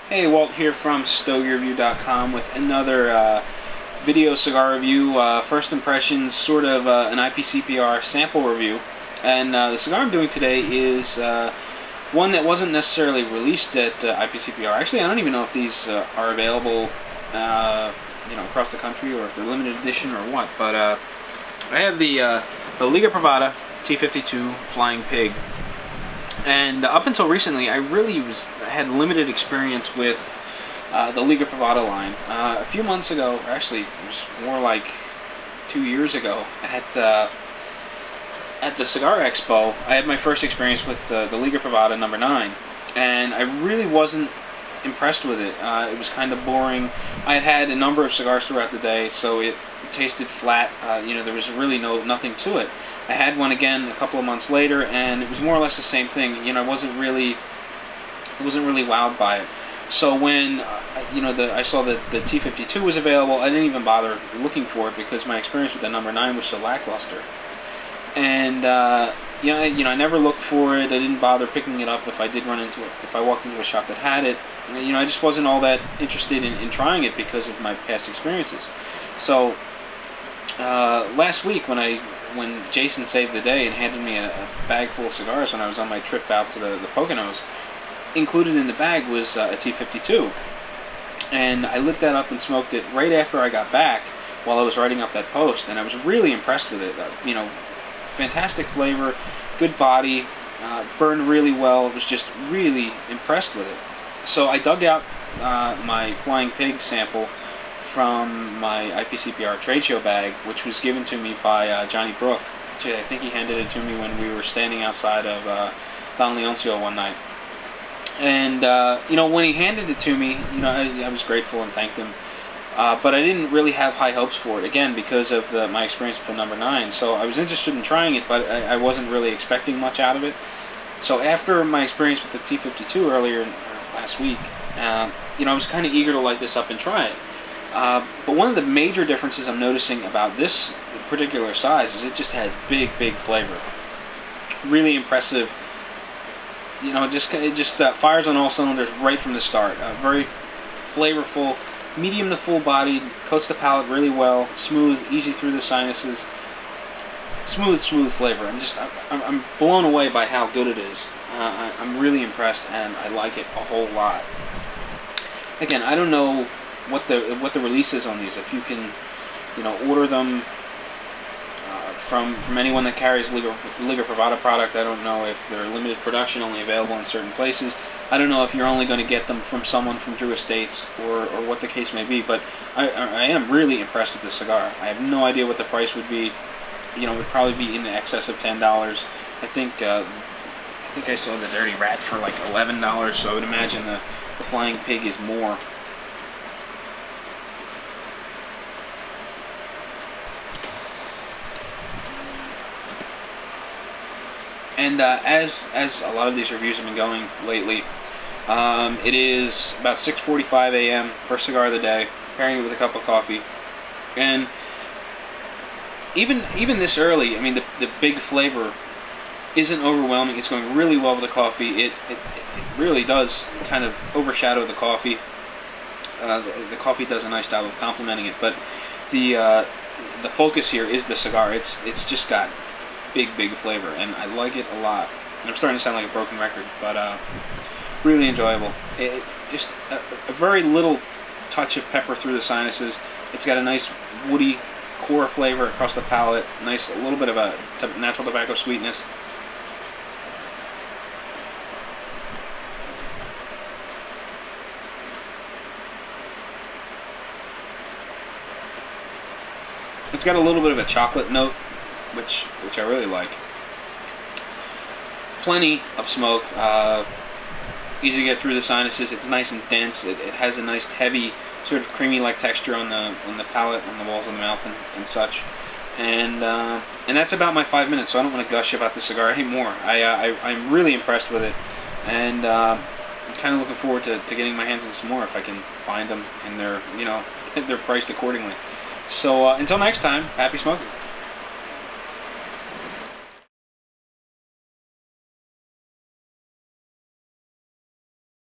Hey, Walt here from StogieReview.com with another video cigar review. First impressions, sort of an IPCPR sample review. And the cigar I'm doing today is one that wasn't necessarily released at IPCPR. Actually, I don't even know if these are available across the country, or if they're limited edition or what. But I have the Liga Privada T52 Flying Pig. And up until recently, I really had limited experience with the Liga Privada line. A few months ago, or actually it was more like 2 years ago, at the Cigar Expo, I had my first experience with the Liga Privada number 9, and I really wasn't impressed with it. It was kind of boring. I had had a number of cigars throughout the day, so it tasted flat. There was really nothing to it. I had one again a couple of months later, and it was more or less the same thing. I wasn't really wowed by it. So when I saw that the T52 was available, I didn't even bother looking for it because my experience with the number 9 was so lackluster. And I never looked for it. I didn't bother picking it up if I did run into it. If I walked into a shop that had it, I just wasn't all that interested in trying it because of my past experiences. So last week when Jason saved the day and handed me a bag full of cigars when I was on my trip out to the Poconos, included in the bag was a T52. And I lit that up and smoked it right after I got back while I was writing up that post, and I was really impressed with it. Fantastic flavor, good body, burned really well. I was just really impressed with it. So I dug out my Flying Pig sample from my IPCPR trade show bag, which was given to me by Johnny Brook. Actually, I think he handed it to me when we were standing outside of Don Leoncio one night. And when he handed it to me, I was grateful and thanked him. But I didn't really have high hopes for it, again, because of my experience with the number 9. So I was interested in trying it, but I wasn't really expecting much out of it. So after my experience with the T52 earlier last week, I was kind of eager to light this up and try it. But one of the major differences I'm noticing about this particular size is it just has big flavor. Really impressive. It just fires on all cylinders right from the start. Very flavorful, medium to full bodied, coats the palate really well, smooth, easy through the sinuses. Smooth flavor. I'm blown away by how good it is. I'm really impressed, and I like it a whole lot. Again, I don't know what the release is on these. If you can, order them from anyone that carries Liga Privada product. I don't know if they're limited production, only available in certain places. I don't know if you're only going to get them from someone from Drew Estates or what the case may be. But I am really impressed with this cigar. I have no idea what the price would be. It would probably be in excess of $10. I think I saw the Dirty Rat for like $11. So I would imagine the Flying Pig is more. And as a lot of these reviews have been going lately, it is about 6:45 a.m. first cigar of the day, pairing it with a cup of coffee, and even this early, the big flavor isn't overwhelming. It's going really well with the coffee. It really does kind of overshadow the coffee. The coffee does a nice job of complementing it, but the focus here is the cigar. It's just got big flavor, and I like it a lot. And I'm starting to sound like a broken record, but really enjoyable. Just a very little touch of pepper through the sinuses. It's got a nice woody core flavor across the palate. A little bit of a natural tobacco sweetness. It's got a little bit of a chocolate note, which I really like. Plenty of smoke, easy to get through the sinuses. It's nice and dense. It has a nice heavy, sort of creamy-like texture on the palate, on the walls of the mouth, and such. And that's about my 5 minutes. So I don't want to gush about the cigar anymore. I'm really impressed with it, and I'm kind of looking forward to getting my hands on some more if I can find them, and they're priced accordingly. So until next time, happy smoking.